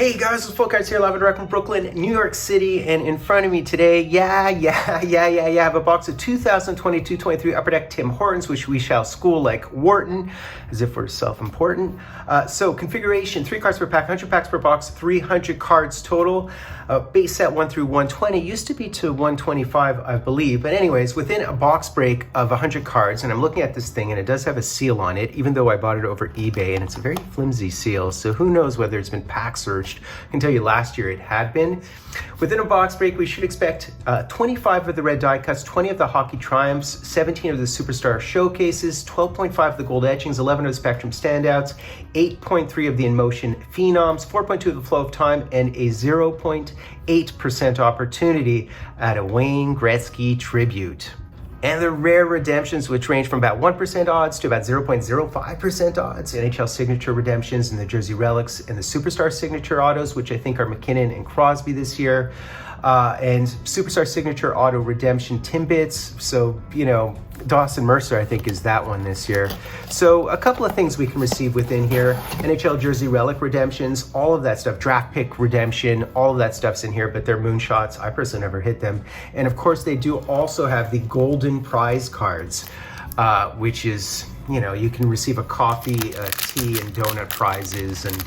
Hey guys, it's Fultoncards here, live and direct from Brooklyn, New York City, and in front of me today, I have a box of 2022-23 Upper Deck Tim Hortons, which we shall school like Wharton, as if we're self-important. So configuration, 3 cards per pack, 100 packs per box, 300 cards total. Base set 1 through 120, used to be to 125, I believe. But anyways, within a box break of 100 cards, and I'm looking at this thing, and it does have a seal on it, even though I bought it over eBay, and it's a very flimsy seal, so who knows whether it's been pack searched. I can tell you last year it had been. Within a box break, we should expect 25 of the red die cuts, 20 of the hockey triumphs, 17 of the superstar showcases, 12.5 of the gold etchings, 11 of the spectrum standouts, 8.3 of the in-motion phenoms, 4.2 of the flow of time, and a 0.8% opportunity at a Wayne Gretzky tribute. And the rare redemptions, which range from about 1% odds to about 0.05% odds. NHL signature redemptions and the jersey relics and the superstar signature autos, which I think are McKinnon and Crosby this year. And superstar signature auto redemption Timbits. So, you know, Dawson Mercer, I think, is that one this year. So a couple of things we can receive within here. NHL jersey relic redemptions, all of that stuff, draft pick redemption, all of that stuff's in here, but they're moonshots. I personally never hit them. And of course, they do also have the golden prize cards, which is, you know, you can receive a coffee, tea, and donut prizes, and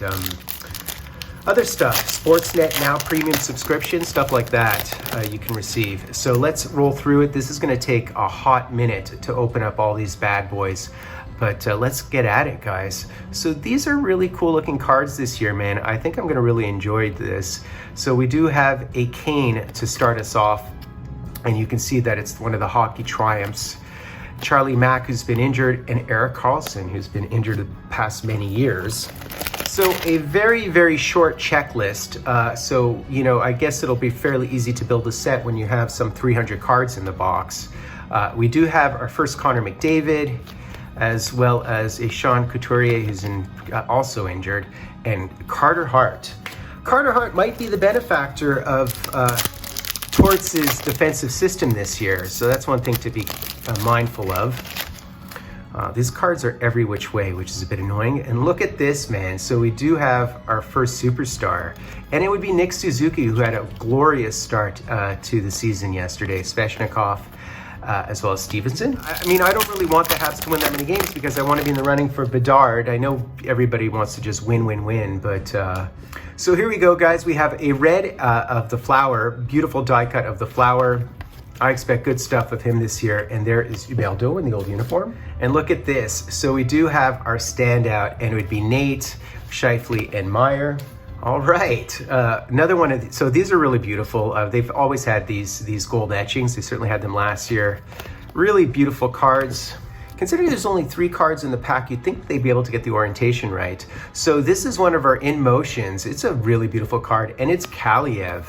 other stuff, Sportsnet Now premium subscription, stuff like that you can receive. So let's roll through it. This is going to take a hot minute to open up all these bad boys, but let's get at it, guys. So these are really cool looking cards this year, man. I think I'm going to really enjoy this. So we do have a Kane to start us off, and you can see that it's one of the hockey triumphs. Charlie Mack, who's been injured, and Erik Karlsson, who's been injured the past many years. So a very, very short checklist. So, you know, I guess it'll be fairly easy to build a set when you have some 300 cards in the box. We do have our first Connor McDavid, as well as a Sean Couturier, who's also injured, and Carter Hart. Carter Hart might be the benefactor of Torts' defensive system this year, so that's one thing to be mindful of. These cards are every which way, which is a bit annoying. And look at this, man. So we do have our first superstar, and it would be Nick Suzuki, who had a glorious start to the season yesterday. Svechnikov, as well as Stevenson. I mean, I don't really want the Habs to win that many games because I want to be in the running for Bedard. I know everybody wants to just win, but so here we go, guys. We have a red of the Flower, beautiful die cut of the Flower. I expect good stuff of him this year. And there is Ubaldo in the old uniform. And look at this. So we do have our standout, and it would be Nate, Scheifele, and Meyer. All right, another one of so these are really beautiful. They've always had these gold etchings. They certainly had them last year. Really beautiful cards. Considering there's only 3 cards in the pack, you'd think they'd be able to get the orientation right. So this is one of our in motions. It's a really beautiful card, and it's Kaliev,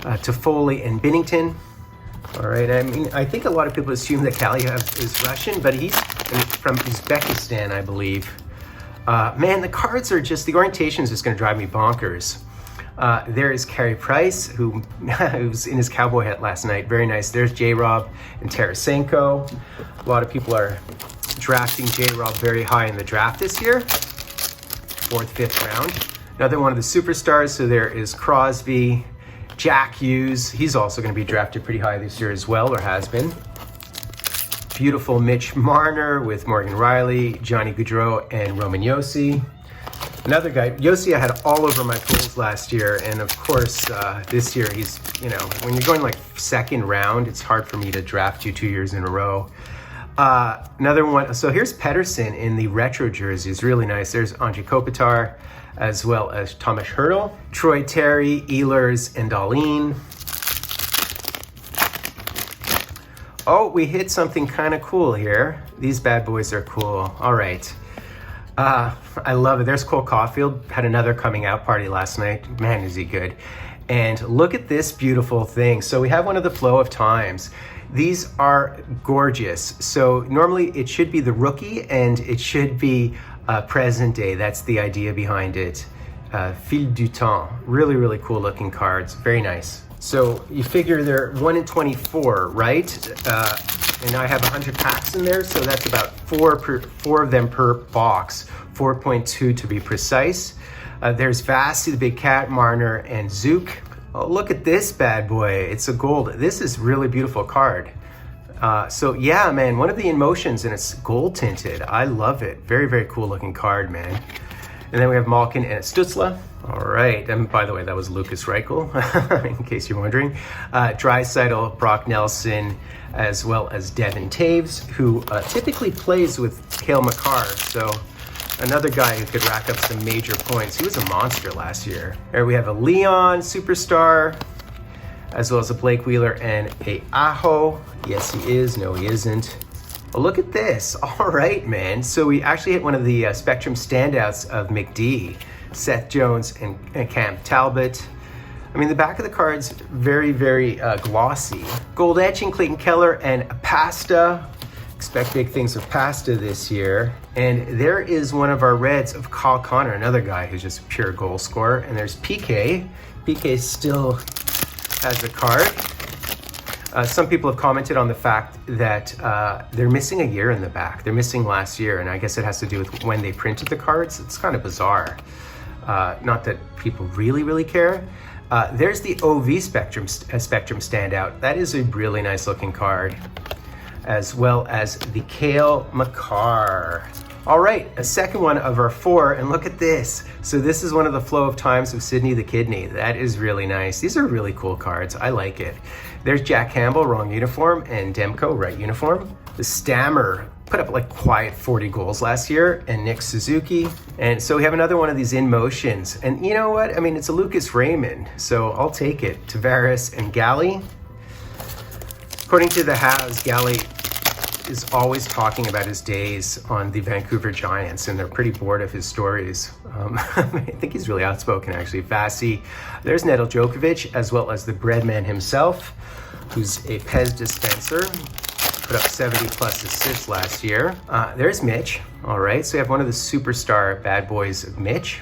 Toffoli, and Binnington. All right, I mean, I think a lot of people assume that Kaliev is Russian, but he's from Uzbekistan, I believe. Man, the cards are just, the orientation is just going to drive me bonkers. There is Carey Price, who was in his cowboy hat last night. Very nice. There's J-Rob and Tarasenko. A lot of people are drafting J-Rob very high in the draft this year. 4th, 5th round. Another one of the superstars. So there is Crosby, Jack Hughes. He's also going to be drafted pretty high this year as well, or has been. Beautiful Mitch Marner with Morgan Rielly, Johnny Gaudreau, and Roman Josi. Another guy, Josi, I had all over my pools last year, and of course this year he's, you know, when you're going like 2nd round, it's hard for me to draft you 2 years in a row. Another one, so here's Pettersson in the retro jerseys, really nice. There's Anze Kopitar, as well as Thomas Hertl, Troy Terry, Ehlers, and Dahlin. Oh, we hit something kind of cool here. These bad boys are cool. All right. I love it. There's Cole Caulfield. Had another coming out party last night. Man, is he good. And look at this beautiful thing. So we have one of the flow of times. These are gorgeous. So normally it should be the rookie, and it should be present day. That's the idea behind it. Fil du temps. Really, really cool looking cards. Very nice. So you figure they're 1 in 24, right? And I have 100 packs in there, so that's about four of them per box, 4.2 to be precise. There's Vasi, the big cat, Marner, and Zook. Oh, look at this bad boy. It's a gold. This is really beautiful card. So yeah, man, one of the emotions, and it's gold tinted. I love it. Very, very cool looking card, man. And then we have Malkin and Stutzla. All right, and by the way, that was Lucas Reichel, in case you're wondering. Draisaitl, Brock Nelson, as well as Devin Taves, who typically plays with Cale Makar. So another guy who could rack up some major points. He was a monster last year. There we have a Leon superstar, as well as a Blake Wheeler and a Aho. Yes, he is. No, he isn't. Well, look at this. All right, man. So we actually hit one of the Spectrum standouts of McD, Seth Jones and Cam Talbot. I mean, the back of the card's very, very glossy. Gold etching, Clayton Keller and Pasta. Expect big things with Pasta this year. And there is one of our reds of Kyle Connor, another guy who's just a pure goal scorer. And there's PK. PK still has a card. Some people have commented on the fact that they're missing a year in the back. They're missing last year, and I guess it has to do with when they printed the cards. It's kind of bizarre. Not that people really care. There's the OV Spectrum standout. That is a really nice looking card, as well as the Cale Makar. All right, a second one of our 4, and look at this. So this is one of the Flow of Times of Sydney the Kidney. That is really nice. These are really cool cards. I like it. There's Jack Campbell, wrong uniform, and Demko, right uniform. The Stammer put up like quiet 40 goals last year, and Nick Suzuki. And so we have another one of these in motions. And you know what? I mean, it's a Lucas Raymond, so I'll take it. Tavares and Galley. According to the Habs, Galley is always talking about his days on the Vancouver Giants, and they're pretty bored of his stories. I think he's really outspoken, actually. Vasi. There's Nedel Djokovic, as well as the Breadman himself, who's a Pez dispenser. Put up 70 plus assists last year. There's Mitch. All right, so we have one of the superstar bad boys of Mitch,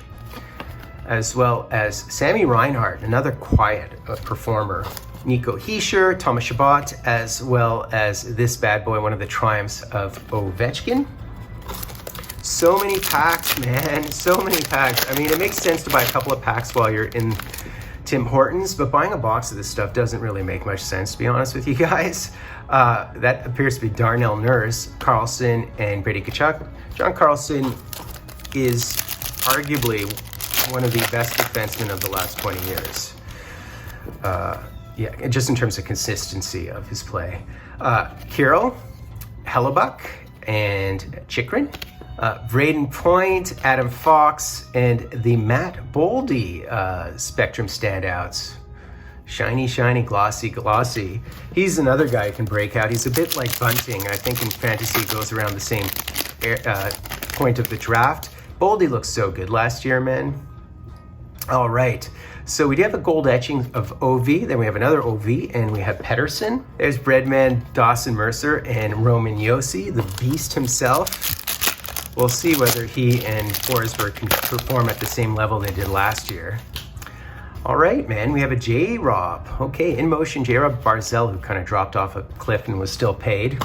as well as Sammy Reinhart, another quiet performer. Nico Hischier, Thomas Chabot, as well as this bad boy, one of the triumphs of Ovechkin. So many packs, man, so many packs. I mean, it makes sense to buy a couple of packs while you're in Tim Hortons, but buying a box of this stuff doesn't really make much sense, to be honest with you guys. That appears to be Darnell Nurse, Carlson, and Brady Tkachuk. John Carlson is arguably one of the best defensemen of the last 20 years. Yeah, just in terms of consistency of his play. Kirill, Hellebuck, and Chikrin. Braden Point, Adam Fox, and the Matt Boldy Spectrum standouts. Shiny, shiny, glossy, glossy. He's another guy who can break out. He's a bit like Bunting. I think in fantasy it goes around the same point of the draft. Boldy looks so good last year, man. All right. So we do have a gold etching of OV, then we have another OV, and we have Pedersen. There's Breadman, Dawson Mercer, and Roman Yossi, the beast himself. We'll see whether he and Forsberg can perform at the same level they did last year. All right, man, we have a J-Rob. Okay, in motion, J-Rob Barzell, who kind of dropped off a cliff and was still paid.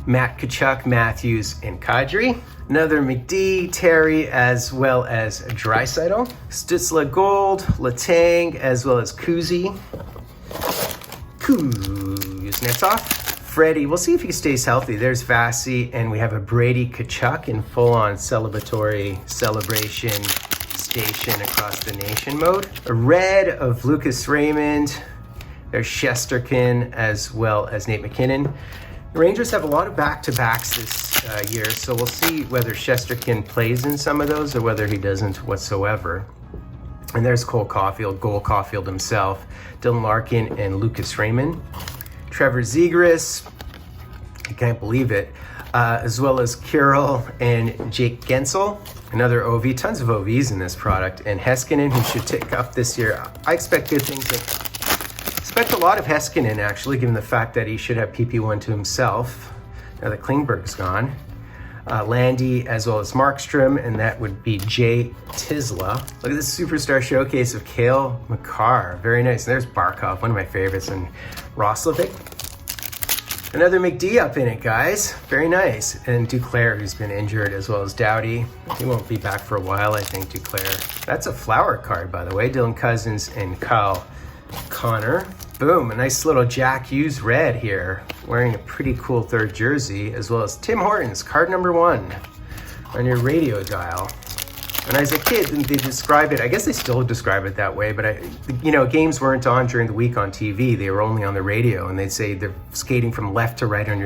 Matt Tkachuk, Matthews, and Kadri. Another McD, Terry, as well as Draisaitl. Stutzla Gold, Letang, as well as Kuzi. Kuznetsov. Freddie, we'll see if he stays healthy. There's Vasi, and we have a Brady Tkachuk in full-on celebratory celebration station across the nation mode. A red of Lucas Raymond. There's Shesterkin, as well as Nate McKinnon. The Rangers have a lot of back-to-backs this year, so we'll see whether Shesterkin plays in some of those or whether he doesn't whatsoever. And there's Cole Caulfield, Cole Caulfield himself, Dylan Larkin, and Lucas Raymond. Trevor Zegras, I can't believe it, as well as Kirill and Jake Gensel. Another OV, tons of OVs in this product, and Heiskanen, who should tick up this year. I expect good things. Expect a lot of Heiskanen, actually, given the fact that he should have PP1 to himself, now that Klingberg's gone. Landy, as well as Markstrom, and that would be Jay Tisla. Look at this superstar showcase of Cale Makar. Very nice. And there's Barkov, one of my favorites, and Roslovic. Another McD up in it, guys. Very nice. And Duclair, who's been injured, as well as Doughty. He won't be back for a while, I think, Duclair. That's a flower card, by the way. Dylan Cousins and Kyle Connor. Boom, a nice little Jack Hughes red here. Wearing a pretty cool third jersey, as well as Tim Hortons, card number 1 on your radio dial. And as a kid, they describe it, I guess they still describe it that way, but games weren't on during the week on TV. They were only on the radio, and they'd say they're skating from left to right on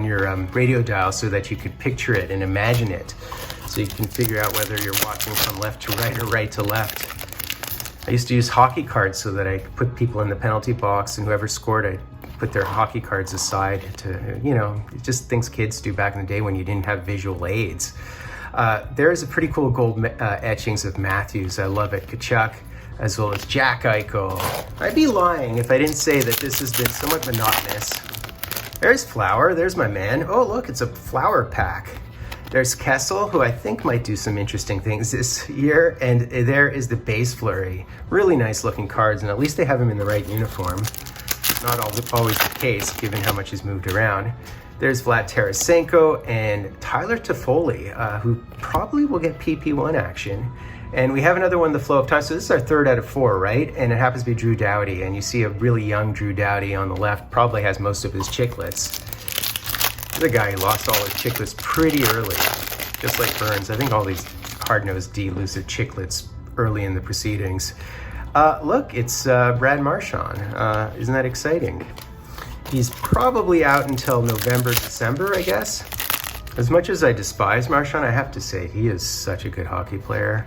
your radio dial so that you could picture it and imagine it. So you can figure out whether you're watching from left to right or right to left. I used to use hockey cards so that I could put people in the penalty box, and whoever scored, I'd put their hockey cards aside to, just things kids do back in the day when you didn't have visual aids. There is a pretty cool gold etchings of Matthews. I love it. Kachuk, as well as Jack Eichel. I'd be lying if I didn't say that this has been somewhat monotonous. There's Flower. There's my man. Oh, look, it's a flower pack. There's Kessel, who I think might do some interesting things this year. And there is the base flurry. Really nice looking cards, and at least they have him in the right uniform. Not always the case, given how much he's moved around. There's Vlad Tarasenko and Tyler Toffoli, who probably will get PP1 action. And we have another one, the flow of time. So this is our 3rd out of 4, right? And it happens to be Drew Doughty. And you see a really young Drew Doughty on the left, probably has most of his chiclets. The guy who lost all his chiclets pretty early, just like Burns. I think all these hard-nosed D lose their chiclets early in the proceedings. Look, it's Brad Marchand. Isn't that exciting? He's probably out until November, December, I guess. As much as I despise Marchand, I have to say he is such a good hockey player.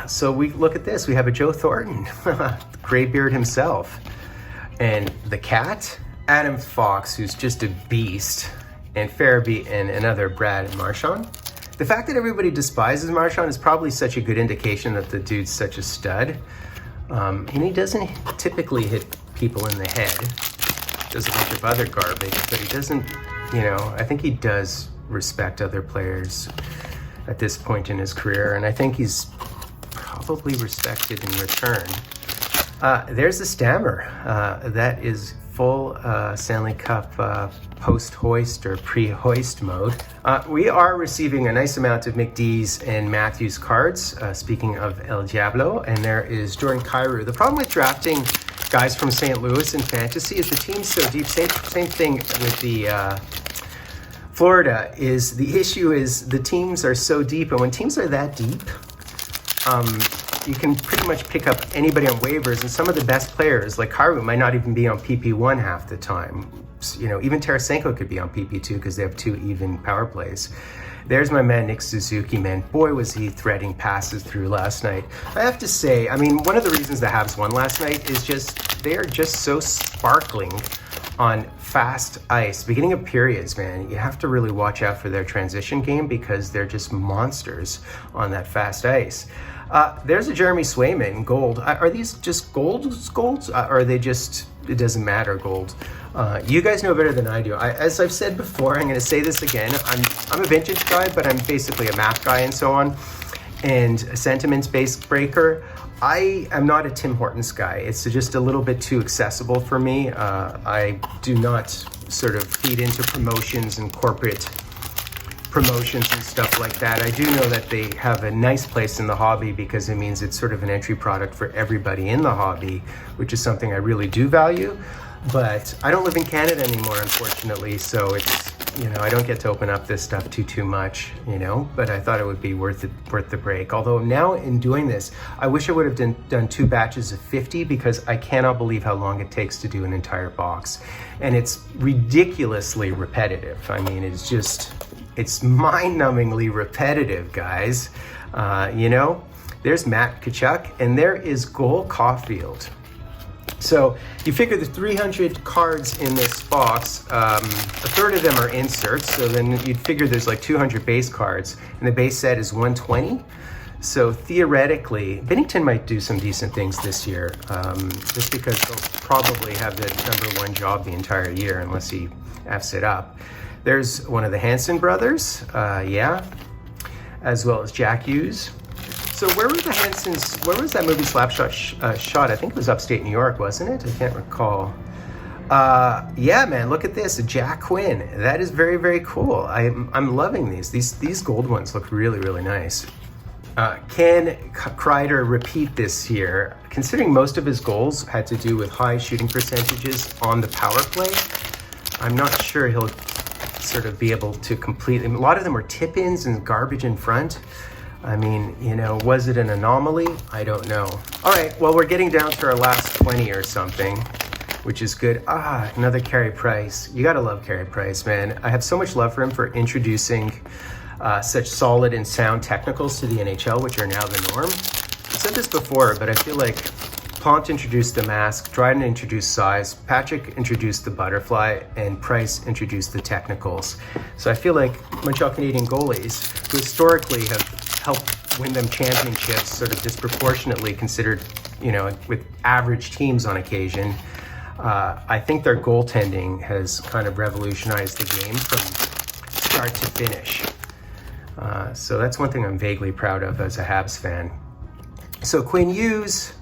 So we look at this. We have a Joe Thornton, Graybeard himself. And the Cat, Adam Fox, who's just a beast, and Farabee and another Brad Marchand. The fact that everybody despises Marchand is probably such a good indication that the dude's such a stud. And he doesn't typically hit people in the head. Does a bunch of other garbage, but he doesn't, I think he does respect other players at this point in his career, and I think he's probably respected in return. There's the Stammer. That is full Stanley Cup post-hoist or pre-hoist mode. We are receiving a nice amount of McD's and Matthews cards, speaking of El Diablo, and there is Jordan Kyrou. The problem with drafting guys from St. Louis in fantasy is the team's so deep. Same thing with the Florida. The issue is the teams are so deep, and when teams are that deep, you can pretty much pick up anybody on waivers, and some of the best players, like Kyrou, might not even be on PP1 half the time. Even Tarasenko could be on PP2 because they have 2 even power plays. There's my man, Nick Suzuki, man. Boy, was he threading passes through last night. I have to say, one of the reasons the Habs won last night is they are just so sparkling on fast ice. Beginning of periods, man, you have to really watch out for their transition game because they're just monsters on that fast ice. There's a Jeremy Swayman, gold. Are these just golds? Or are they just, it doesn't matter, gold? You guys know better than I do. As I've said before, I'm going to say this again. I'm a vintage guy, but I'm basically a math guy and so on, and a sentiments-based breaker. I am not a Tim Hortons guy. It's just a little bit too accessible for me. I do not sort of feed into promotions and corporate promotions and stuff like that. I do know that they have a nice place in the hobby because it means it's sort of an entry product for everybody in the hobby, which is something I really do value. But I don't live in Canada anymore, unfortunately, so it's, I don't get to open up this stuff too much, but I thought it would be worth the break. Although now in doing this, I wish I would have done 2 batches of 50 because I cannot believe how long it takes to do an entire box. And it's ridiculously repetitive. It's mind-numbingly repetitive, guys. There's Matt Tkachuk, and there is Cole Caulfield. So you figure the 300 cards in this box, a third of them are inserts, so then you'd figure there's like 200 base cards, and the base set is 120. So theoretically, Binnington might do some decent things this year, just because he'll probably have the #1 job the entire year unless he F's it up. There's one of the Hanson brothers, as well as Jack Hughes. So where were the Hansons, where was that movie Slapshot shot? I think it was upstate New York, wasn't it? I can't recall. Yeah, man, look at this, a Jack Quinn. That is very, very cool. I'm loving these. These gold ones look really, really nice. Can Kreider repeat this year? Considering most of his goals had to do with high shooting percentages on the power play, I'm not sure he'll sort of be able to complete. A lot of them were tip-ins and garbage in front. I mean, you know, was it an anomaly? I don't know. All right, well, we're getting down to our last 20 or something, which is good. Another Carey Price. You gotta love Carey Price, man. I have so much love for him for introducing such solid and sound technicals to the NHL, which are now the norm. I've said this before, but I feel like Pont introduced the mask, Dryden introduced size, Patrick introduced the butterfly, and Price introduced the technicals. So I feel like Montreal Canadian goalies, who historically have helped win them championships, sort of disproportionately considered, you know, with average teams on occasion, I think their goaltending has kind of revolutionized the game from start to finish. So that's one thing I'm vaguely proud of as a Habs fan. So Quinn Hughes,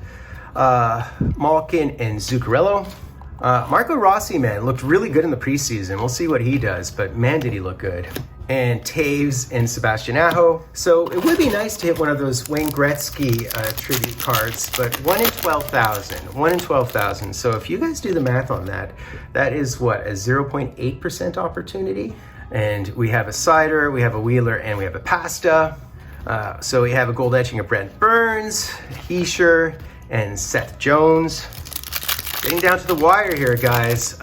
Malkin, and Zuccarello. Marco Rossi, man, looked really good in the preseason. We'll see what he does, but man, did he look good. And Taves and Sebastian Aho. So it would be nice to hit one of those Wayne Gretzky tribute cards, but 1 in 12,000. 1 in 12,000. So if you guys do the math on that, that is what, a 0.8% opportunity? And we have a Cider, we have a Wheeler, and we have a Pasta. So we have a gold etching of Brent Burns, Heischer, and Seth Jones. Getting down to the wire here, guys.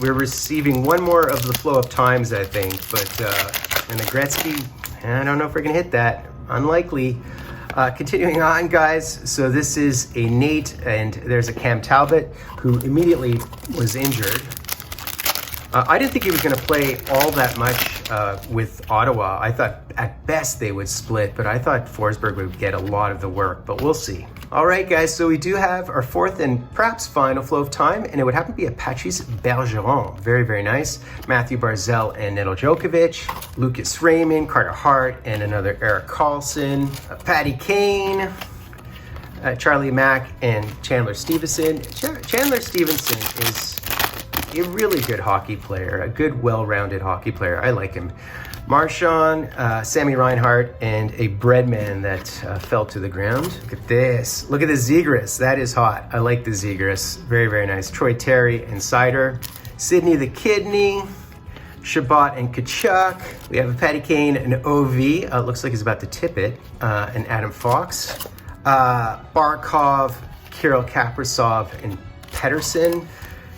We're receiving one more of the flow of times, I think, but and the Gretzky, I don't know if we're gonna hit that. Unlikely. Continuing on, guys. So this is a Nate, and there's a Cam Talbot, who immediately was injured. I didn't think he was going to play all that much with Ottawa. I thought at best they would split, but I thought Forsberg would get a lot of the work, but we'll see. All right, guys, so we do have our fourth and perhaps final flow of time, and it would happen to be a Patrice Bergeron. Very, very nice. Matthew Barzal and Neto Djokovic, Lucas Raymond, Carter Hart, and another Erik Karlsson, Patty Kane, Charlie Mack, and Chandler Stevenson. Chandler Stevenson is a really good hockey player, a good, well-rounded hockey player. I like him. Marchand, Sammy Reinhart, and a Breadman that fell to the ground. Look at this. Look at the Zegras. That is hot. I like the Zegras. Very, very nice. Troy Terry and Cider. Sidney the Kidney. Shabbat and Kachuk. We have a Patty Kane and OV. Looks like he's about to tip it. And Adam Fox. Barkov, Kirill Kaprizov, and Pedersen.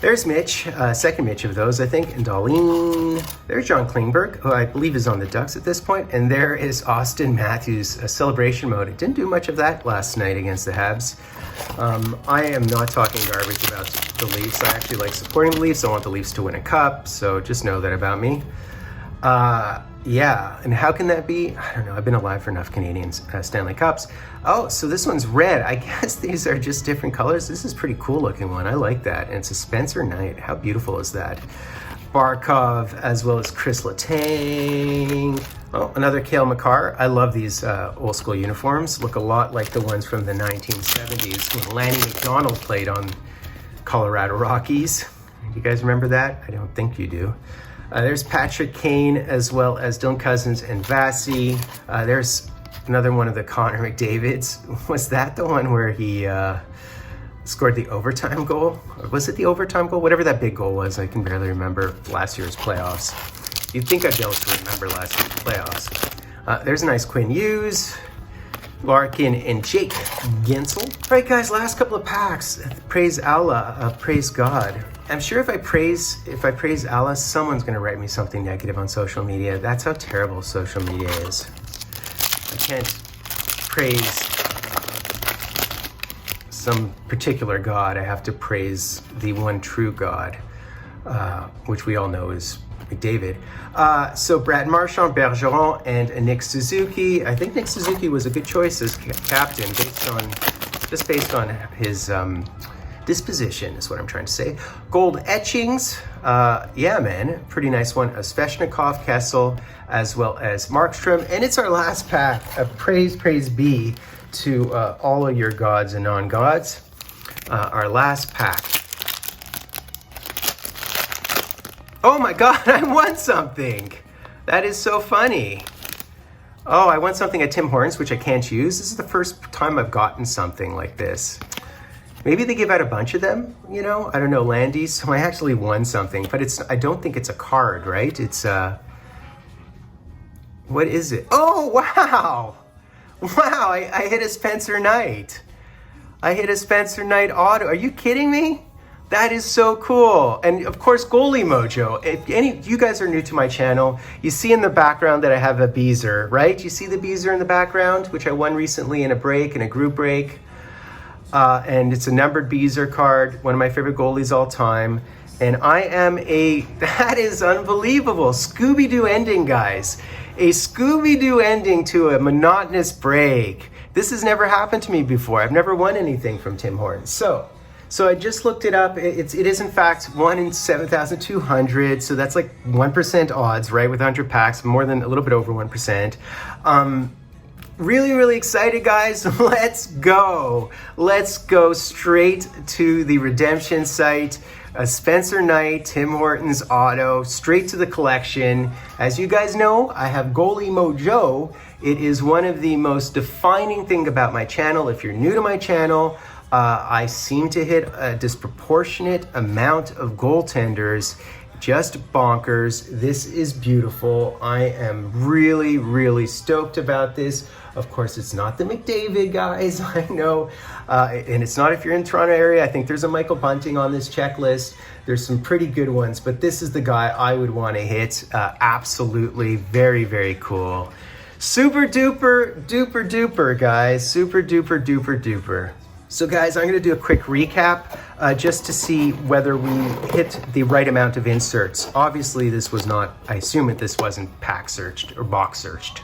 There's Mitch, second Mitch of those, I think, and Darlene. There's John Klingberg, who I believe is on the Ducks at this point, and there is Austin Matthews, a celebration mode. It didn't do much of that last night against the Habs. I am not talking garbage about the Leafs. I actually like supporting the Leafs. I want the Leafs to win a cup, so just know that about me. Yeah, and how can that be? I don't know. I've been alive for enough Canadian Stanley Cups. Oh, so this one's red. I guess these are just different colors. This is a pretty cool looking one. I like that. And it's a Spencer Knight. How beautiful is that? Barkov, as well as Chris Letang. Oh, another Cale Makar. I love these old school uniforms. Look a lot like the ones from the 1970s when Lanny McDonald played on Colorado Rockies. You guys remember that? I don't think you do. There's Patrick Kane, as well as Dylan Cousins and Vasi. There's another one of the Connor McDavids. Was that the one where he scored the overtime goal? Or was it the overtime goal? Whatever that big goal was, I can barely remember last year's playoffs. You'd think I'd be able to remember last year's playoffs. There's a nice Quinn Hughes, Larkin, and Jake Gensel. All right, guys, last couple of packs. Praise Allah, praise God. I'm sure if I praise Allah, someone's gonna write me something negative on social media. That's how terrible social media is. I can't praise some particular God. I have to praise the one true God, which we all know is McDavid. So Brad Marchand, Bergeron, and Nick Suzuki. I think Nick Suzuki was a good choice as captain based on his disposition is what I'm trying to say. Gold etchings, yeah, man, pretty nice one. A Sveshnikov, Kessel, as well as Markstrom. And it's our last pack of praise be to all of your gods and non-gods. Our last pack. Oh my God, I won something. That is so funny. Oh, I won something at Tim Hortons, which I can't use. This is the first time I've gotten something like this. Maybe they give out a bunch of them, you know? I don't know, Landy's. So I actually won something, but I don't think it's a card, right? It's, what is it? Oh, wow. Wow, I hit a Spencer Knight. I hit a Spencer Knight auto. Are you kidding me? That is so cool. And of course, Goalie Mojo. If any you guys are new to my channel, you see in the background that I have a Beezer, right? You see the Beezer in the background, which I won recently in a break, in a group break. And it's a numbered Beezer card, one of my favorite goalies all time. And that is unbelievable. Scooby-Doo ending, guys. A Scooby-Doo ending to a monotonous break. This has never happened to me before. I've never won anything from Tim Hortons. So I just looked it up. It is in fact 1 in 7,200. So that's like 1% odds, right? With 100 packs, more than a little bit over 1%. Really, really excited, guys. Let's go. Let's go straight to the redemption site. A Spencer Knight, Tim Hortons auto, straight to the collection. As you guys know, I have Goalie Mojo. It is one of the most defining thing about my channel. If you're new to my channel, I seem to hit a disproportionate amount of goaltenders. Just bonkers. This is beautiful. I am really, really stoked about this. Of course, it's not the McDavid, guys. I know. And it's not if you're in the Toronto area. I think there's a Michael Bunting on this checklist. There's some pretty good ones, but this is the guy I would want to hit. Absolutely. Very, very cool. Super duper, duper, duper, guys. Super duper, duper, duper. So guys, I'm going to do a quick recap just to see whether we hit the right amount of inserts. Obviously, this was not, I assume this wasn't pack searched or box searched.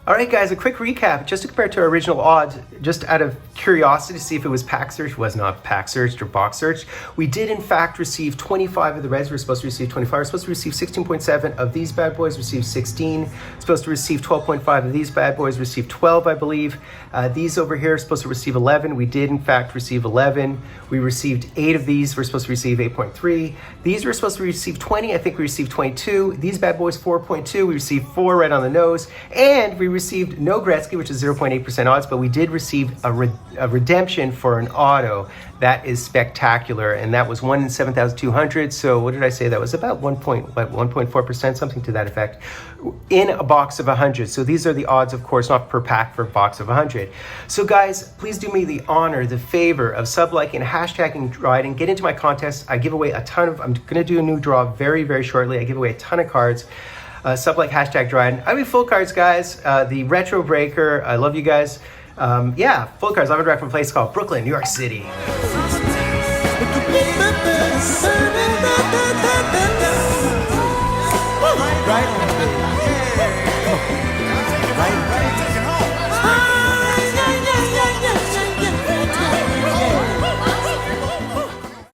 All right, guys, a quick recap just to compare to our original odds, just out of curiosity to see if it was pack searched, was not pack searched or box searched. We did, in fact, receive 25 of the Reds. We're supposed to receive 25. We're supposed to receive 16.7 of these bad boys, received 16. We're supposed to receive 12.5 of these bad boys, received 12, I believe. These over here are supposed to receive 11. We did, in fact, receive 11. We received 8 of these. We're supposed to receive 8.3. These were supposed to receive 20. I think we received 22. These bad boys, 4.2. We received 4 right on the nose. And we received no Gretzky, which is 0.8% odds, but we did receive a redemption for an auto. That is spectacular, and that was 1 in 7,200. So what did I say? That was about 1.4%, something to that effect, in a box of 100. So these are the odds, of course, not per pack, for a box of 100. So guys, please do me the honor, the favor of sub-liking, hashtagging, riding, get into my contest. I give away a ton of, I'm going to do a new draw very, very shortly. I give away a ton of cards. Sub-like, hashtag Dryden. I mean, Fultoncards, guys. The Retro Breaker. I love you guys. Yeah, Fultoncards. I'm a direct from a place called Brooklyn, New York City.